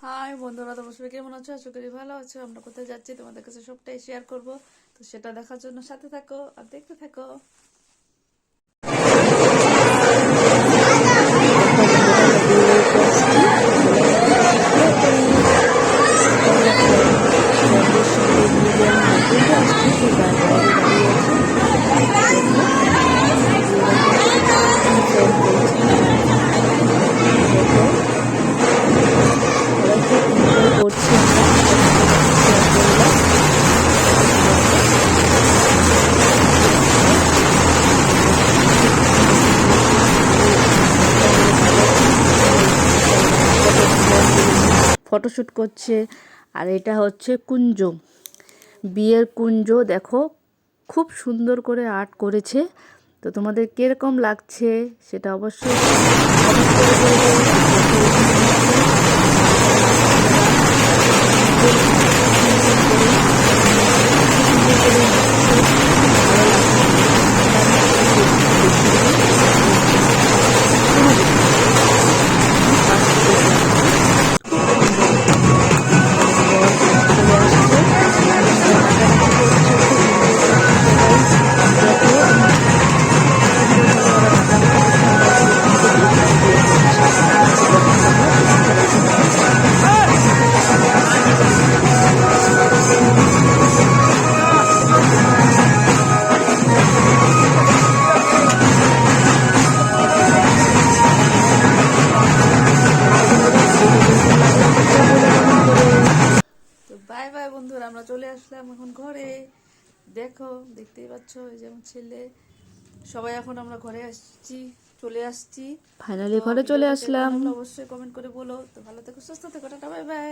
High বন্ধুরা, তোমার সবাই কেমন আছো? আশা করি ভালো আছো। আমরা কোথায় যাচ্ছি তোমাদের কাছে সবটাই শেয়ার করব। তো সেটা দেখার জন্য সাথে থাকো আর দেখতে থাকো। ফটোশ্যুট করছে। আর এটা হচ্ছে কুঞ্জ, বিয়ের কুঞ্জ। দেখো খুব সুন্দর করে আর্ট করেছে। তো তোমাদের কিরকম লাগছে সেটা অবশ্যই বাই বাই বন্ধুরা, আমরা চলে আসলাম এখন ঘরে। দেখো, দেখতেই পাচ্ছ এই যে আমার ছেলে, সবাই এখন আমরা ঘরে আসছি, চলে আসছি। ফাইনালি ঘরে চলে আসলাম। অবশ্যই কমেন্ট করে বলো। তো ভালো থেকো, সুস্থ থেকো, টাটা, বাই বাই।